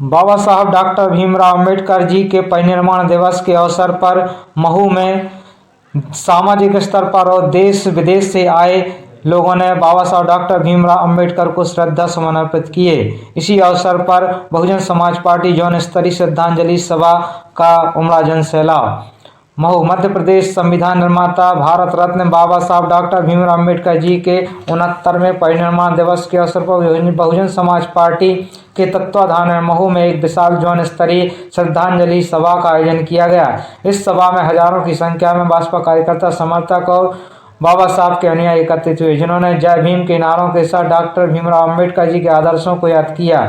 बाबा साहब डॉक्टर भीमराव अंबेडकर जी के परिनिर्वाण दिवस के अवसर पर महू में सामाजिक स्तर पर और देश विदेश से आए लोगों ने बाबा साहब डॉक्टर भीमराव अंबेडकर को श्रद्धा सुमन अर्पित किए। इसी अवसर पर बहुजन समाज पार्टी जौन स्तरीय श्रद्धांजलि सभा का उमड़ा जनसैलाब। महू मध्य प्रदेश संविधान निर्माता भारत रत्न बाबा साहब डॉक्टर भीमराव अंबेडकर जी के 69वें परिनिर्वाण दिवस के अवसर पर बहुजन समाज पार्टी के तत्वाधान में महू में एक विशाल जौन स्तरीय श्रद्धांजलि सभा का आयोजन किया गया। इस सभा में हजारों की संख्या में भाजपा कार्यकर्ता, समर्थक और बाबा साहब के अनुयायी एकत्रित हुए, जिन्होंने जय भीम के नारों के साथ डॉक्टर भीमराव अंबेडकर जी के आदर्शों को याद किया।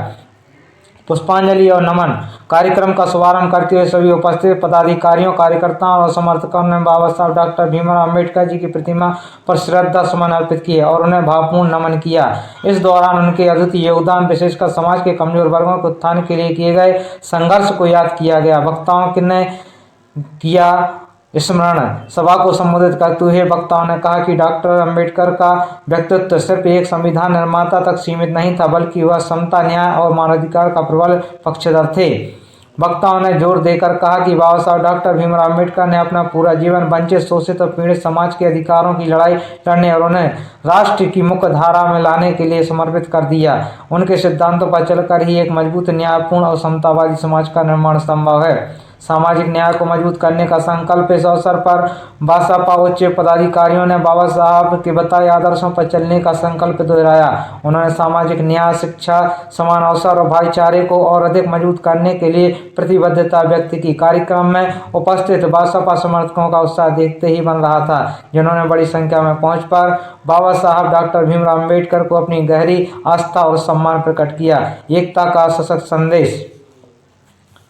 पुष्पांजलि और नमन कार्यक्रम का शुभारंभ करते हुए सभी उपस्थित पदाधिकारियों, कार्यकर्ताओं और समर्थकों ने बाबा साहब डॉक्टर भीमराव अंबेडकर जी की प्रतिमा पर श्रद्धा सुमन अर्पित किए और उन्हें भावपूर्ण नमन किया। इस दौरान उनके अद्वितीय योगदान, विशेषकर समाज के कमजोर वर्गों के उत्थान के लिए किए गए संघर्ष को याद किया गया। वक्ताओं ने किया स्मरण। सभा को संबोधित करते हुए वक्ताओं ने कहा कि डॉक्टर अंबेडकर का व्यक्तित्व सिर्फ एक संविधान निर्माता तक सीमित नहीं था, बल्कि वह समता, न्याय और मानवाधिकार का प्रबल पक्षधर थे। वक्ताओं ने जोर देकर कहा कि बाबा साहब डॉक्टर भीमराव अंबेडकर ने अपना पूरा जीवन वंचित, शोषित और पीड़ित समाज के अधिकारों की लड़ाई लड़ने और उन्हें राष्ट्र की मुख्य धारा में लाने के लिए समर्पित कर दिया। उनके सिद्धांतों पर चलकर ही एक मजबूत, न्यायपूर्ण और समतावादी समाज का निर्माण संभव है। सामाजिक न्याय को मजबूत करने का संकल्प। इस अवसर पर बसपा उच्च पदाधिकारियों ने बाबा साहब के बताए आदर्शों पर चलने का संकल्प दोहराया। उन्होंने सामाजिक न्याय, शिक्षा, समान अवसर और भाईचारे को और अधिक मजबूत करने के लिए प्रतिबद्धता व्यक्त की। कार्यक्रम में उपस्थित बसपा समर्थकों का उत्साह देखते ही बन रहा था, जिन्होंने बड़ी संख्या में पहुंचकर बाबा साहब डॉक्टर भीमराव अंबेडकर को अपनी गहरी आस्था और सम्मान प्रकट किया। एकता का सशक्त संदेश।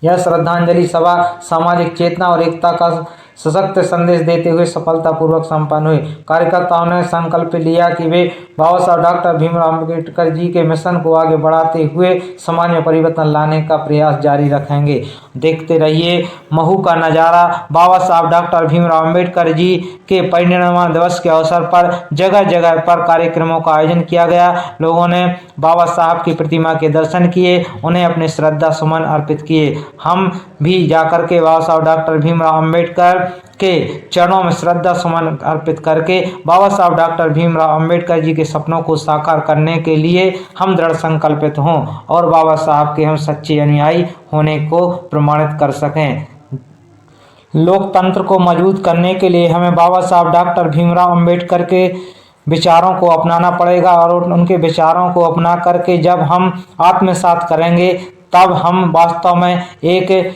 यह श्रद्धांजलि सभा सामाजिक चेतना और एकता का सशक्त संदेश देते हुए सफलतापूर्वक संपन्न हुई। कार्यकर्ताओं ने संकल्प लिया कि वे बाबा साहब डॉक्टर भीमराव अंबेडकर जी के मिशन को आगे बढ़ाते हुए समाज में परिवर्तन लाने का प्रयास जारी रखेंगे। देखते रहिए महू का नज़ारा। बाबा साहब डॉक्टर भीमराव अंबेडकर जी के परिनिर्वाण दिवस के अवसर पर जगह जगह पर कार्यक्रमों का आयोजन किया गया। लोगों ने बाबा साहब की प्रतिमा के दर्शन किए, उन्हें अपने श्रद्धा सुमन अर्पित किए। हम भी जाकर के बाबा साहब डॉक्टर भीमराव अंबेडकर के चरणों में श्रद्धा सुमन अर्पित करके बाबा साहब डॉक्टर भीमराव अंबेडकर जी के सपनों को साकार करने के लिए हम दृढ़ संकल्पित हों और बाबा साहब के हम सच्चे अनुयायी होने को प्रमाणित कर सकें। लोकतंत्र को मजबूत करने के लिए हमें बाबा साहब डॉक्टर भीमराव अंबेडकर के विचारों को अपनाना पड़ेगा और उनके विचारों को अपना करके जब हम आत्मसात करेंगे, तब हम वास्तव में एक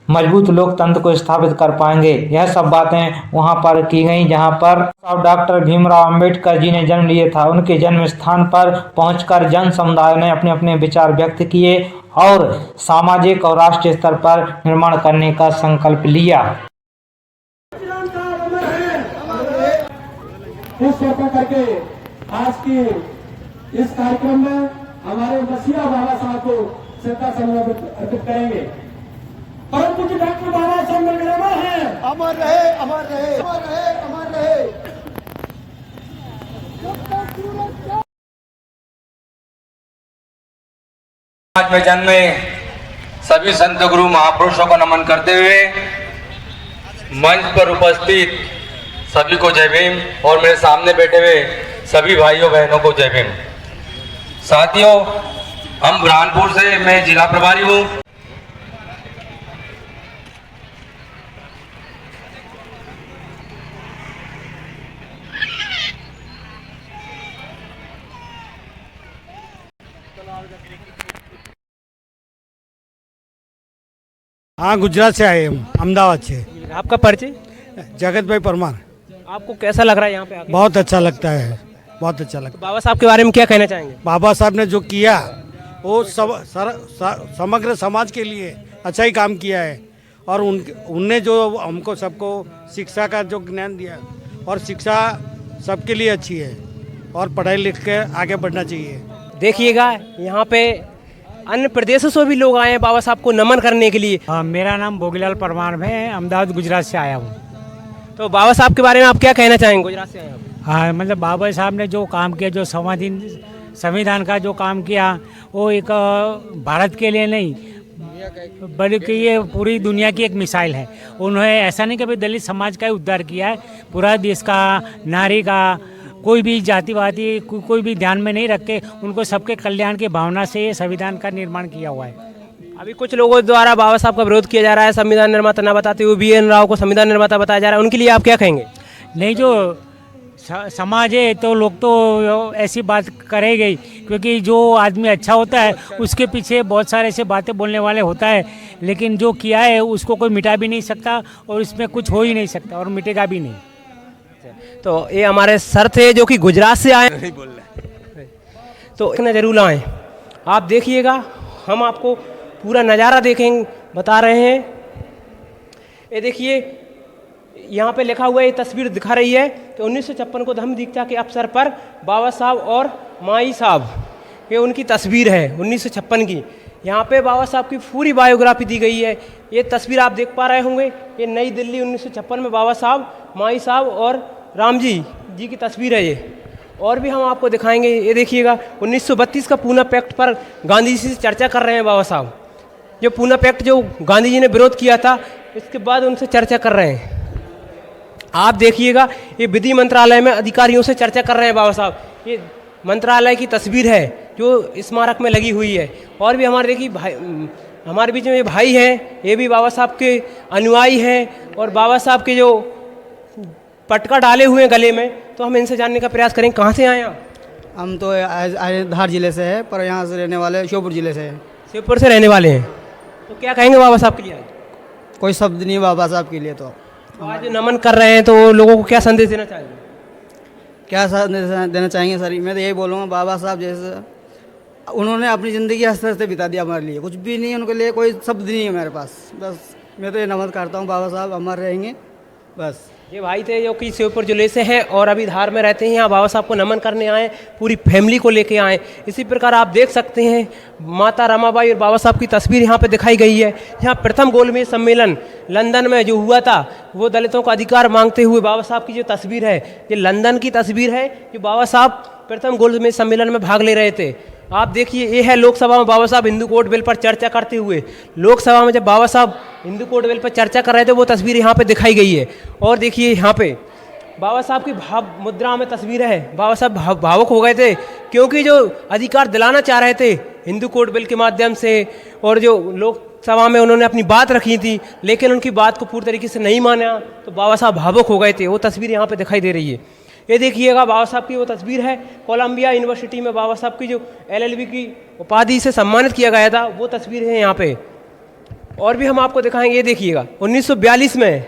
मजबूत लोकतंत्र को स्थापित कर पाएंगे। यह सब बातें वहां पर की गई जहां पर डॉक्टर भीमराव अंबेडकर जी ने जन्म लिया था। उनके जन्म स्थान पर पहुंचकर जन समुदाय ने अपने अपने विचार व्यक्त किए और सामाजिक और राष्ट्रीय स्तर पर निर्माण करने का संकल्प लिया। इस करके आज की इस कार्यक्रम में हमारे मसीहा बाबा साहब को श्रद्धा सुमन अर्पित करेंगे। परंतु कि डॉक्टर बाबा साहब अमर है, अमर रहे, अमर रहे, अमर रहे, अमर रहे। आज में जन्मे सभी संत गुरु महापुरुषों को नमन करते हुए मंच पर उपस्थित सभी को जय भीम और मेरे सामने बैठे हुए सभी भाइयों बहनों को जय भीम। साथियों, हम बुरहानपुर से, मैं जिला प्रभारी हूँ। हाँ, गुजरात से आए हम, अहमदाबाद से। आपका परिचय? जगत भाई परमार। आपको कैसा लग रहा है यहाँ पे आके? बहुत अच्छा लगता है, बहुत अच्छा लगता है। बाबा साहब के बारे में क्या कहना चाहेंगे? बाबा साहब ने जो किया वो समग्र समाज के लिए अच्छा ही काम किया है और उनने जो हमको सबको शिक्षा का जो ज्ञान दिया और शिक्षा सबके लिए अच्छी है और पढ़ाई लिख के आगे बढ़ना चाहिए। देखिएगा यहाँ पे अन्य प्रदेशों से भी लोग आए हैं बाबा साहब को नमन करने के लिए। हाँ, मेरा नाम भोगीलाल परमार है, अहमदाबाद गुजरात से आया हूँ। तो बाबा साहब के बारे में आप क्या कहना चाहेंगे? गुजरात से आए हैं। हाँ, मतलब बाबा साहब ने जो काम किया, जो संविधान का जो काम किया, वो एक भारत के लिए नहीं बल्कि ये पूरी दुनिया की एक मिसाइल है। उन्होंने ऐसा नहीं कभी दलित समाज का ही उद्धार किया है, पूरा देश का, नारी का, कोई भी जातिवादी कोई भी ध्यान में नहीं रख के उनको सबके कल्याण की भावना से ये संविधान का निर्माण किया हुआ है। अभी कुछ लोगों द्वारा बाबा साहब का विरोध किया जा रहा है, संविधान निर्माता न बताते हुए BN राव को संविधान निर्माता बताया जा रहा है, उनके लिए आप क्या कहेंगे? नहीं, जो समाज है तो लोग तो ऐसी बात करेंगे ही, क्योंकि जो आदमी अच्छा होता है उसके पीछे बहुत सारे ऐसे बातें बोलने वाले होता है, लेकिन जो किया है उसको कोई मिटा भी नहीं सकता और इसमें कुछ हो ही नहीं सकता और मिटेगा भी नहीं। तो ये हमारे सर थे जो कि गुजरात से आए, नहीं बोल रहे, तो इतना जरूर आए। आप देखिएगा, हम आपको पूरा नज़ारा देखेंगे, बता रहे हैं। ये देखिए, यहाँ पे लिखा हुआ, ये तस्वीर दिखा रही है कि 1956 को धम्म दीक्षा के अवसर पर बाबा साहब और माई साहब, ये उनकी तस्वीर है 1956 की। यहाँ पे बाबा साहब की पूरी बायोग्राफी दी गई है। ये तस्वीर आप देख पा रहे होंगे, ये नई दिल्ली 1956 में बाबा साहब, माई साहब और राम जी की तस्वीर है ये। और भी हम आपको दिखाएंगे। ये देखिएगा, 1932 का पूना पैक्ट पर गांधी जी से चर्चा कर रहे हैं बाबा साहब। जो पूना पैक्ट जो गांधी जी ने विरोध किया था, इसके बाद उनसे चर्चा कर रहे हैं। आप देखिएगा, ये विधि मंत्रालय में अधिकारियों से चर्चा कर रहे हैं बाबा साहब। ये मंत्रालय की तस्वीर है जो स्मारक में लगी हुई है। और भी हमारे देखिए भाई, हमारे बीच में ये भाई हैं, ये भी बाबा साहब के अनुयायी हैं और बाबा साहब के जो पटका डाले हुए हैं गले में, तो हम इनसे जानने का प्रयास करें, कहाँ से आए आप? हम तो धार जिले से है, पर यहाँ से रहने वाले श्योपुर जिले से हैं। श्योपुर से रहने वाले हैं, तो क्या कहेंगे बाबा साहब के लिए? कोई शब्द नहीं बाबा साहब के लिए। तो आज नमन कर रहे हैं, तो लोगों को क्या संदेश देना चाहिए? क्या संदेश देना चाहेंगे सर? मैं तो यही बोलूँगा, बाबा साहब जैसे उन्होंने अपनी ज़िंदगी हंसते हंसते बिता दिया हमारे लिए, कुछ भी नहीं उनके लिए, कोई शब्द नहीं है मेरे पास। बस मैं तो ये नमन करता हूँ, बाबा साहब अमर रहेंगे बस। ये भाई थे जो कि श्योपुर जिले से हैं और अभी धार में रहते हैं। यहाँ बाबा साहब को नमन करने आए, पूरी फैमिली को लेके आए। इसी प्रकार आप देख सकते हैं, माता रमाबाई और बाबा साहब की तस्वीर यहाँ पे दिखाई गई है। यहाँ प्रथम गोलमेज सम्मेलन लंदन में जो हुआ था, वो दलितों का अधिकार मांगते हुए बाबा साहब की जो तस्वीर है, ये लंदन की तस्वीर है, जो बाबा साहब प्रथम गोलमेज सम्मेलन में भाग ले रहे थे। आप देखिए, ये है लोकसभा में बाबा साहब हिंदू कोड बिल पर चर्चा करते हुए। लोकसभा में जब बाबा साहब हिंदू कोड बिल पर चर्चा कर रहे थे, वो तस्वीर यहाँ पे दिखाई गई है। और देखिए, यहाँ पे बाबा साहब की भाव मुद्रा में तस्वीर है। बाबा साहब भावुक हो गए थे, क्योंकि जो अधिकार दिलाना चाह रहे थे हिंदू कोड बिल के माध्यम से, और जो लोकसभा में उन्होंने अपनी बात रखी थी, लेकिन उनकी बात को पूरी तरीके से नहीं माना, तो बाबा साहब भावुक हो गए थे। वो तस्वीर यहाँ पे दिखाई दे रही है। ये देखिएगा, बाबा साहब की वो तस्वीर है। कोलंबिया यूनिवर्सिटी में बाबा साहब की जो LLB की उपाधि से सम्मानित किया गया था, वो तस्वीर है यहाँ पे। और भी हम आपको दिखाएंगे। ये देखिएगा, 1942 में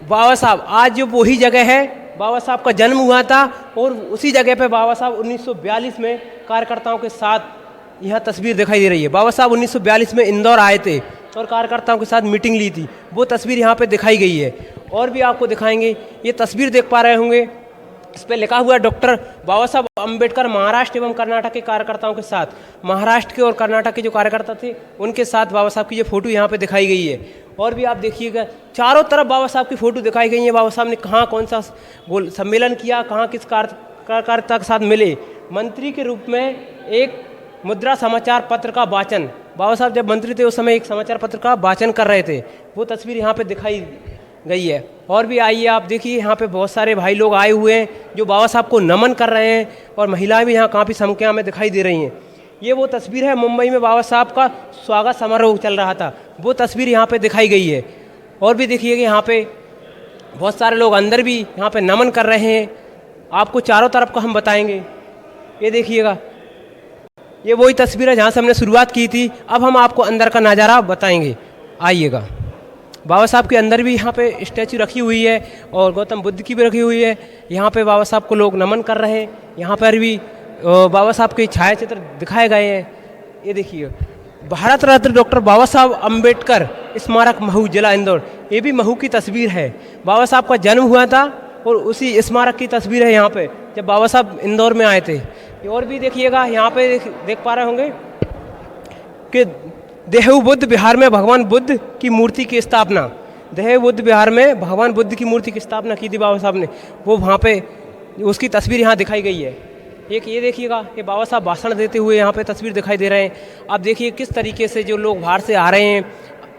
बाबा साहब, आज जो वही जगह है, बाबा साहब का जन्म हुआ था, और उसी जगह पे बाबा साहब 1942 में कार्यकर्ताओं के साथ यहाँ तस्वीर दिखाई दे रही है। बाबा साहब 1942 में इंदौर आए थे और कार्यकर्ताओं के साथ मीटिंग ली थी, वो तस्वीर यहाँ पे दिखाई गई है। और भी आपको दिखाएंगे। ये तस्वीर देख पा रहे होंगे, इस पर लिखा हुआ है डॉक्टर बाबा साहब अम्बेडकर महाराष्ट्र एवं कर्नाटक के कार्यकर्ताओं के साथ। महाराष्ट्र के और कर्नाटक के जो कार्यकर्ता थे, उनके साथ बाबा साहब की ये फोटो यहाँ पे दिखाई गई है। और भी आप देखिएगा, चारों तरफ बाबा साहब की फोटो दिखाई गई है। बाबा साहब ने कहाँ कौन सा सम्मेलन किया, कहाँ किस कार्यकर्ता के साथ मिले। मंत्री के रूप में एक मुद्रा समाचार पत्र का वाचन, बाबा साहब जब मंत्री थे उस समय एक समाचार पत्र का वाचन कर रहे थे, वो तस्वीर यहाँ पे दिखाई गई है। और भी आइए, आप देखिए, यहाँ पे बहुत सारे भाई लोग आए हुए हैं जो बाबा साहब को नमन कर रहे हैं, और महिलाएं भी यहाँ काफ़ी संख्या में दिखाई दे रही हैं। ये वो तस्वीर है, मुंबई में बाबा साहब का स्वागत समारोह चल रहा था, वो तस्वीर यहाँ पे दिखाई गई है। और भी देखिए कि यहाँ पे बहुत सारे लोग अंदर भी यहाँ पे नमन कर रहे हैं। आपको चारों तरफ का हम बताएंगे। ये देखिएगा, ये वही तस्वीर है जहाँ से हमने शुरुआत की थी। अब हम आपको अंदर का नज़ारा बताएंगे, आइएगा। बाबा साहब के अंदर भी यहाँ पे स्टैचू रखी हुई है, और गौतम बुद्ध की भी रखी हुई है। यहाँ पे बाबा साहब को लोग नमन कर रहे हैं। यहाँ पर भी बाबा साहब के छायाचित्र दिखाए गए हैं। ये देखिए, भारत रत्न डॉक्टर बाबा साहब अम्बेडकर स्मारक महू, जिला इंदौर। ये भी महू की तस्वीर है। बाबा साहब का जन्म हुआ था, और उसी स्मारक की तस्वीर है यहाँ पे, जब बाबा साहब इंदौर में आए थे। और भी देखिएगा, यहाँ पे देख पा रहे होंगे कि देहू बुद्ध विहार में भगवान बुद्ध की मूर्ति की स्थापना, देहू बुद्ध विहार में भगवान बुद्ध की मूर्ति की स्थापना की थी बाबा साहब ने, वो वहाँ पे उसकी तस्वीर यहाँ दिखाई गई है। एक ये देखिएगा, ये बाबा साहब भाषण देते हुए यहाँ पे तस्वीर दिखाई दे रहे हैं। आप देखिए किस तरीके से जो लोग बाहर से आ रहे हैं,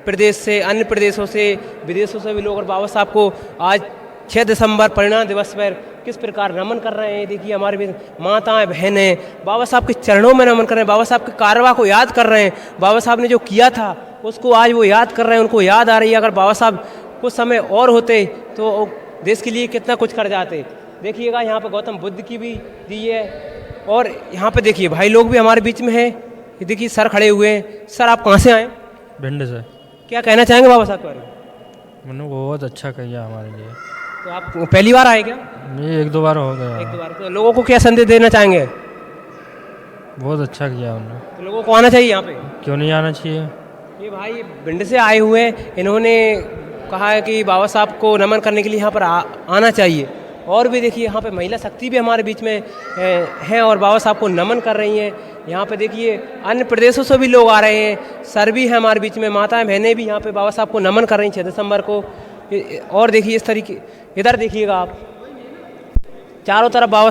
प्रदेश से, अन्य प्रदेशों से, विदेशों से भी लोग, और बाबा साहब को आज 6 दिसंबर परिनिर्वाण दिवस पर किस प्रकार नमन कर रहे हैं। देखिए हमारे भी माताएं बहनें बाबा साहब के चरणों में नमन कर रहे हैं, बाबा साहब के कारवा को याद कर रहे हैं। बाबा साहब ने जो किया था उसको आज वो याद कर रहे हैं, उनको याद आ रही है। अगर बाबा साहब कुछ समय और होते तो देश के लिए कितना कुछ कर जाते। देखिएगा यहाँ पे गौतम बुद्ध की भी दी है, और यहाँ पे देखिए भाई लोग भी हमारे बीच में हैं। ये देखिए सर खड़े हुए हैं। सर आप कहाँ से आए? भिंड से। क्या कहना चाहेंगे बाबा साहब के बारे में? मैंने बहुत अच्छा किया हमारे लिए। तो आप पहली बार आए क्या? ये 1-2 बार हो गया। 1-2 बार। तो लोगों को क्या संदेश देना चाहेंगे? बहुत अच्छा किया उन्होंने। तो लोगों को आना चाहिए यहाँ पे? क्यों नहीं आना चाहिए? ये भाई भिंड से आए हुए हैं, इन्होंने कहा है कि बाबा साहब को नमन करने के लिए यहाँ पर आना चाहिए। और भी देखिए यहाँ पे महिला शक्ति भी हमारे बीच में हैं और बाबा साहब को नमन कर रही हैं। यहाँ पे देखिए अन्य प्रदेशों से भी लोग आ रहे हैं, सर भी है हमारे बीच में, माताएं बहनें भी यहाँ पे बाबा साहब को नमन कर रही हैं 6 दिसंबर को। और देखिए इस तरीके, इधर देखिएगा आप, चारों तरफ बाबा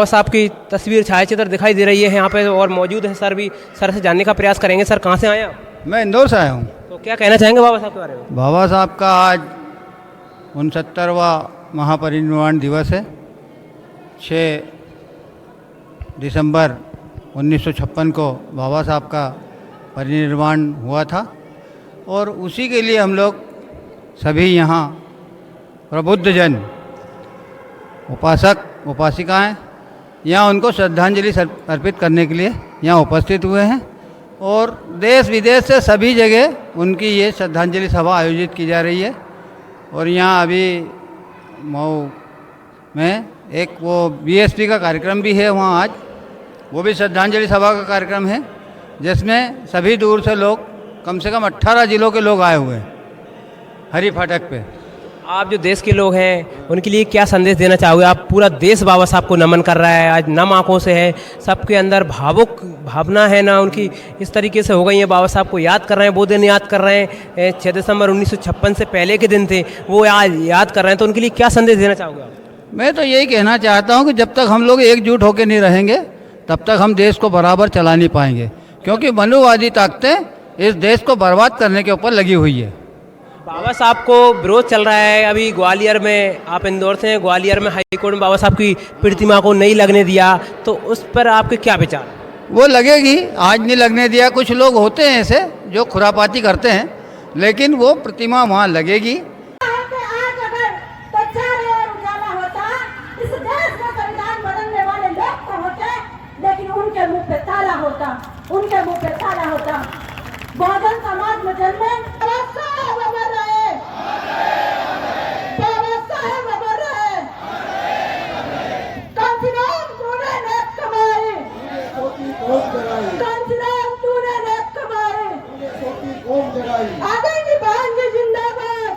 साहब की तस्वीर छायाचित्र दिखाई दे रही है यहाँ पे, और मौजूद है सर भी। सर से जानने का प्रयास करेंगे। सर कहाँ से आए आप? मैं इंदौर से आया हूँ। तो क्या कहना चाहेंगे बाबा साहब के बारे में? बाबा साहब का आज 69वां महापरिनिर्वाण दिवस है। 6 दिसंबर 1956 को बाबा साहब का परिनिर्वाण हुआ था, और उसी के लिए हम लोग सभी यहाँ प्रबुद्ध जन, उपासक उपासिकाएँ यहाँ उनको श्रद्धांजलि अर्पित करने के लिए यहाँ उपस्थित हुए हैं। और देश विदेश से सभी जगह उनकी ये श्रद्धांजलि सभा आयोजित की जा रही है। और यहाँ अभी मऊ में एक वो बीएसपी का कार्यक्रम भी है, वहाँ आज वो भी श्रद्धांजलि सभा का कार्यक्रम है, जिसमें सभी दूर से लोग, कम से कम 18 जिलों के लोग आए हुए हैं हरी फाटक पे। आप जो देश के लोग हैं उनके लिए क्या संदेश देना चाहोगे? आप, पूरा देश बाबा साहब को नमन कर रहा है, आज नम आँखों से है, सबके अंदर भावुक भावना है ना उनकी इस तरीके से हो गई है, बाबा साहब को याद कर रहे हैं, वो दिन याद कर रहे हैं 6 दिसंबर 1956 से पहले के दिन थे, वो आज याद कर रहे हैं। तो उनके लिए क्या संदेश देना चाहोगे आप? मैं तो यही कहना चाहता हूँ कि जब तक हम लोग एकजुट होकर नहीं रहेंगे तब तक हम देश को बराबर चला नहीं पाएंगे, क्योंकि मनुवादी ताकतें इस देश को बर्बाद करने के ऊपर लगी हुई है। बाबा साहब को विरोध चल रहा है अभी ग्वालियर में, आप इंदौर से हैं, ग्वालियर में हाईकोर्ट में बाबा साहब की प्रतिमा को नहीं लगने दिया, तो उस पर आपके क्या विचार? वो लगेगी, आज नहीं लगने दिया। कुछ लोग होते हैं ऐसे जो खुरापाती करते हैं, लेकिन वो प्रतिमा वहाँ लगेगी। उनके मुंह पे ताला होता। बहुजन समाज में जन्मे बाबा साहब अमर रहे, बाबा साहब अमर रहे। कांचीराम तूने नेक कमाई, कांचीराम तूने नेक कमाई, आदरणीय बहन जी जिंदाबाद,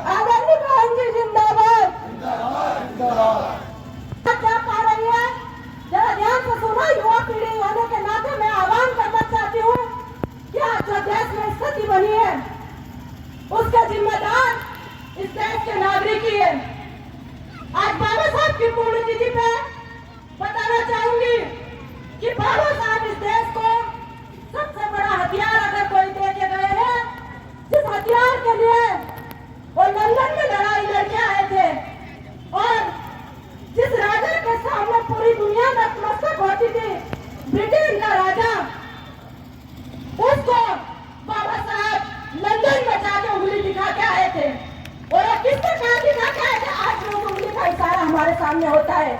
आदरणीय बहन जी जिंदाबाद। क्या पा रही है जरा ध्यान से सुनो। युवा पीढ़ी होने के नाते मैं आह्वान करना चाहती हूँ कि आज जो देश में स्थिति बनी है उसका जिम्मेदार इस देश के नागरिक ही है। आज बाबा साहब की पुण्यतिथि पे बताना चाहूंगी कि बाबा साहब इस देश को सबसे बड़ा हथियार अगर कोई दे के गए हैं, जिस हथियार के लिए वो लंदन में लड़ाई लड़के आए थे और जिस राजा के सामने पूरी दुनिया में नतमस्तक होती थी, ब्रिटेन का राजा, उसको बाबा साहब लंदन में जाके उंगली दिखा के आए थे। और किस प्रकार दिखा के आए थे? आज रोज उंगली का इशारा हमारे सामने होता है।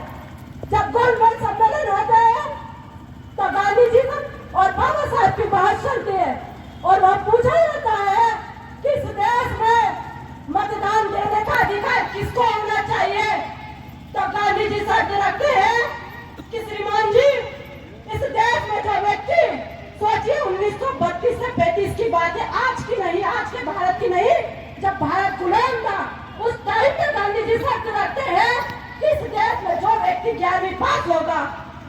जब गोलमेज सम्मेलन होता है तो गांधी जी और बाबा साहब की बात चलती है और वह पूछा जाता है कि इस देश में मतदान देने का अधिकार किसको होना चाहिए? तो गांधी जी शर्त रखते हैं कि श्रीमान जी, इस देश में जो व्यक्ति, सोचिए 1932 से 35 की बात है, आज की नहीं, आज के भारत की नहीं, जब भारत गुलाम था उस टाइम पे गांधी जी शर्त रखते हैं कि इस देश में जो व्यक्ति 11वीं पास होगा,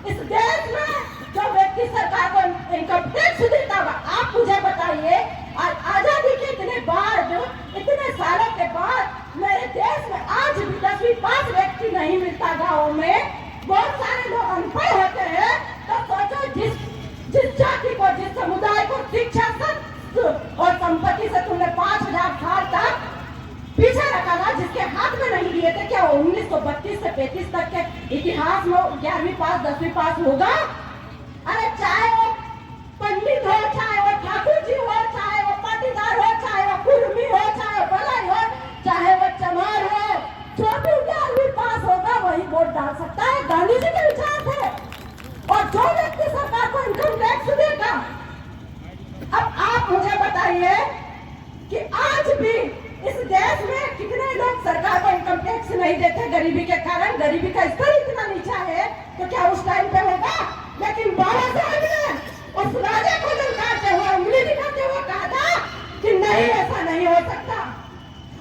इस देश में जो व्यक्ति सरकार को इनकम टैक्स देता होगा। आप मुझे बताइए, आज आजादी के इतने बाद, इतने सालों के बाद मेरे देश में आज भी 10वीं पास व्यक्ति नहीं मिलता गाँव में। बहुत 1932 से 35 तक के इतिहास में 11वीं पास 10वीं पास होगा? अरे चाहे वो पंडित हो, चाहे वो ठाकुर जी हो, चाहे वो पाटीदार हो, चाहे वो कुर्मी हो, चाहे वो बलाई हो, चाहे वो चमार हो, जो भी 11वीं पास होगा वही वोट डाल सकता है। गांधी जी के विचार थे। और जो व्यक्ति सरकार को इनकम टैक्स देगा, अब आप मुझे बताइए कि आज भी इस देश में कितने लोग सरकार को इनकम टैक्स नहीं देते गरीबी के कारण? गरीबी का स्तर इतना नीचा है तो क्या उस टाइम पे होगा? लेकिन बाबा साहब ने उस राजा को ललकारते हुए, उंगली दिखाते हुए कहा था कि नहीं, ऐसा नहीं हो सकता।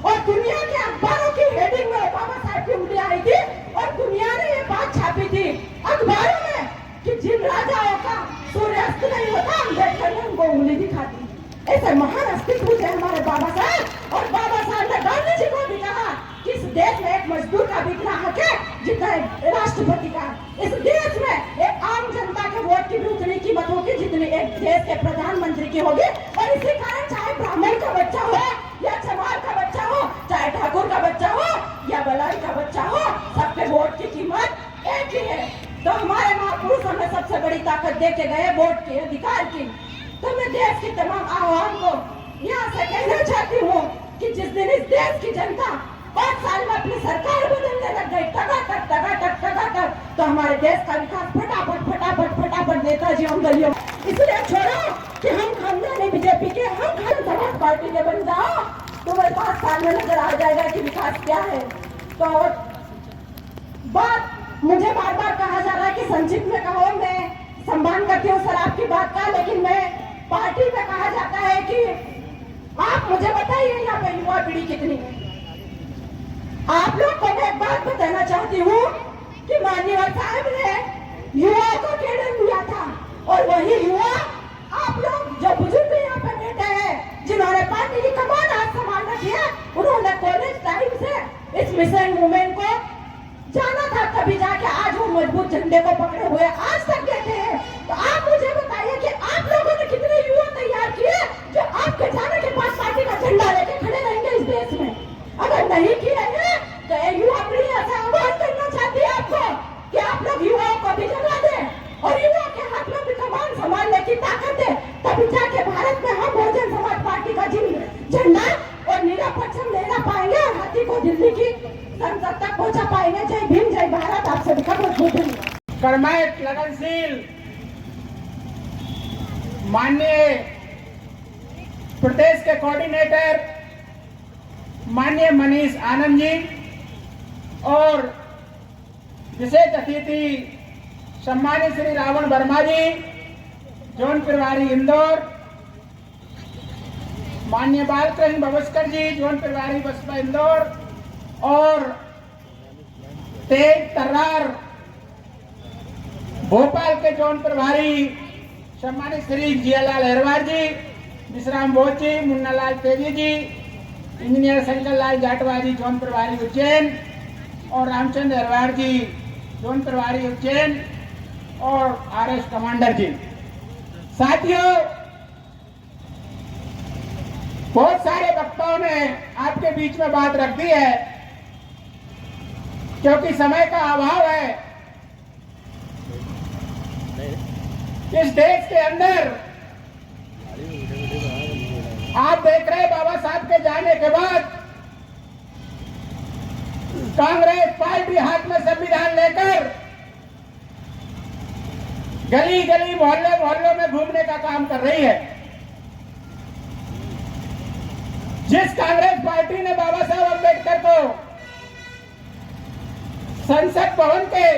और दुनिया के अखबारों की हेडिंग में बाबा साहब की उंगली आई थी और दुनिया ने ये बात छापी थी अखबारों में कि जिन राजाओं का सूर्यास्त नहीं होता, अम्बेडकर ने उनको उंगली दिखा दी। ऐसे महान अस्तित्व थे हमारे बाबा साहब। और बाबा साहब ने गांधी जी को भी कहा कि इस देश में एक मजदूर का भी इतना हक है जितना राष्ट्रपति का। इस देश में एक आम जनता के वोट की भी उतनी कीमत होगी जितनी एक देश के प्रधानमंत्री की होगी। और इसी कारण चाहे ब्राह्मण का बच्चा हो या चमार का बच्चा हो, चाहे ठाकुर का बच्चा हो या बलाई का बच्चा हो, सबके वोट की कीमत एक ही है। तो हमारे महापुरुष हमें सबसे बड़ी ताकत दे के गए, वोट के अधिकार की। तो मैं देश की तमाम आवाम को यहाँ से कहना चाहती हूँ कि जिस दिन इस देश की जनता 5 साल में अपनी सरकार बदलने लग गई, टका तो हमारे देश का विकास फटाफट नेताजी हम गलियों। इसलिए छोड़ो कि हम खानदानी बीजेपी के, हम खान समाज पार्टी के बन जाओ, तुम्हें 5 साल में नजर आ जाएगा कि विकास क्या है। तो बात मुझे बार बार कहा जा रहा है कि संक्षिप्त में कहो, मैं सम्मान करती हूँ सर आपकी बात का, लेकिन मैं पार्टी में कहा जाता है कि आप मुझे बताइए यहाँ पे युवा पीढ़ी कितनी है। आप लोग को मैं एक बात बताना चाहती हूँ कि माननीय साहब ने युवाओं को केडर दिया था और वही युवा आप लोग जो बुजुर्ग यहाँ पे बैठे हैं, जिन्होंने पार्टी की कमान हाथ संभाल रखी है, उन्होंने कॉलेज टाइम से इस मिशन मूवमेंट को जाना था, तभी जाके आज वो मजबूत झंडे को पकड़े हुए आज तक बैठे हैं। तो आप मुझे बताइए कि आप लोगों ने कितने युवा तैयार किए जो आपके जाने के बाद पार्टी का झंडा लेके खड़े रहेंगे इस देश में? अगर नहीं किए हैं तो युवा पीढ़ी ऐसा आह्वान करना चाहती है आपको कि आप लोग युवाओं को भी जगा दें और युवा के हाथ में भी कमान संभालने की ताकत है, तभी जाके भारत में हम बहुजन समाज पार्टी का झंडा और नीला परचम लहरा पाएंगे और हाथी को दिल्ली की संसद तक पहुंचा पाएंगे। जय भीम, जय भारत। आप सभी का बहुत बहुत धन्यवाद। कर्मठ, लगनशील माननीय प्रदेश के कोऑर्डिनेटर माननीय मनीष आनंद जी और विशेष अतिथि सम्मानित श्री रावण वर्मा जी, जोन प्रभारी इंदौर, माननीय बालकृष्ण भवस्कर जी, जोन प्रभारी बसपा इंदौर, और तेज तर्रार भोपाल के जोन प्रभारी सम्मानित श्री जियालाल अहरवार जी, विश्राम बोध जी, मुन्नालाल तेजी जी, इंजीनियर शंकर लाल जाटवा जी, जोन प्रभारी उज्जैन, और रामचंद्र अहरवार जी, जोन प्रभारी उज्जैन, और आरएस कमांडर जी। साथियों, बहुत सारे वक्ताओं ने आपके बीच में बात रख दी है, क्योंकि समय का अभाव है। इस देश के अंदर आप देख रहे हैं बाबा साहब के जाने के बाद कांग्रेस पार्टी हाथ में संविधान लेकर गली गली मोहल्ले मोहल्लों में घूमने का काम कर रही है। जिस कांग्रेस पार्टी ने बाबा साहब अम्बेडकर को संसद भवन के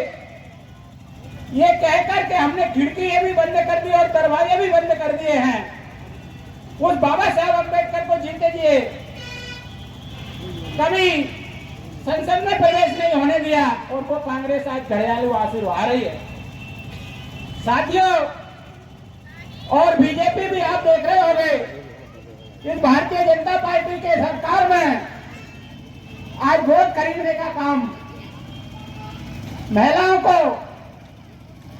ये कहकर के हमने खिड़की भी बंद कर दी और दरवाजे भी बंद कर दिए हैं, उस बाबा साहब अम्बेडकर को जीते दिए कभी संसद में प्रवेश नहीं होने दिया, और वो कांग्रेस आज घड़ियालू आंसू आ रही है। साथियों, और बीजेपी भी आप देख रहे होंगे, इस भारतीय जनता पार्टी के सरकार में आज वोट खरीदने का काम, महिलाओं को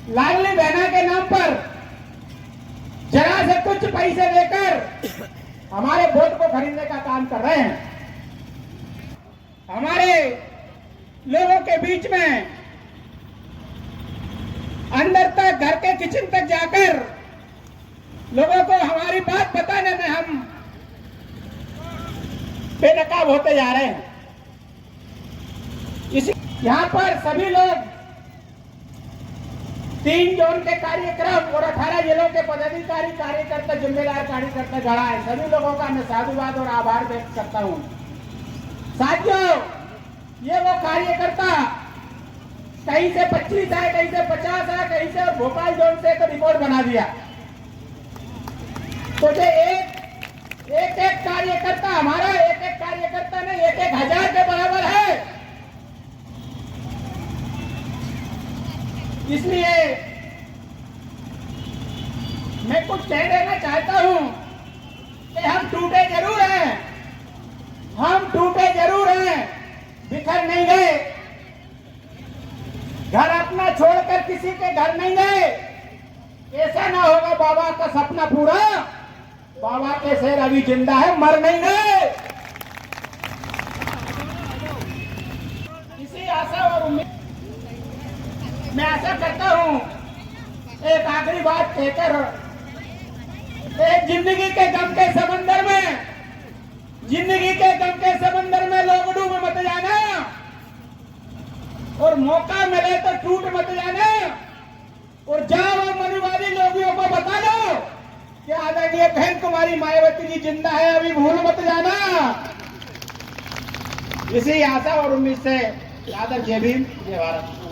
लाडली बहना के नाम पर जरा से कुछ पैसे देकर हमारे वोट को खरीदने का काम कर रहे हैं। हमारे लोगों के बीच में अंदर तक घर के किचन तक जाकर लोगों को हमारी बात बताने में हम बेनकाब होते जा रहे हैं। इसी यहाँ पर सभी लोग 3 जोन के कार्यक्रम और 18 जिलों के पदाधिकारी कार्यकर्ता जिम्मेदार कार्यकर्ता जड़ा है। सभी लोगों का मैं साधुवाद और आभार व्यक्त करता हूँ। साथियों, ये वो कार्यकर्ता कहीं से 25 है, कहीं से 50 है, कहीं से भोपाल जोन से एक रिपोर्ट बना दिया। तो जो एक कार्यकर्ता हमारा एक कार्यकर्ता नहीं 1,000 के बराबर है। इसलिए मैं कुछ कह देना चाहता हूं कि हम टूटे जरूर हैं, बिखर नहीं गए, घर अपना छोड़कर किसी के घर नहीं गए। ऐसा ना होगा बाबा का सपना पूरा, बाबा के शेर अभी जिंदा है, मर नहीं गए। इसी आशा और उम्मीद मैं आशा करता हूं, एक आखिरी बात कहकर एक जिंदगी के गम के समंदर में लोग डूब मत जाना और मौका मिले तो टूट मत जाना और जाओ मनुवादी लोगों को बता दो कि आदरणीय बहन कुमारी मायावती जी जिंदा है, अभी भूल मत जाना। इसी आशा और उम्मीद से आदर जय भीम, जय भारत।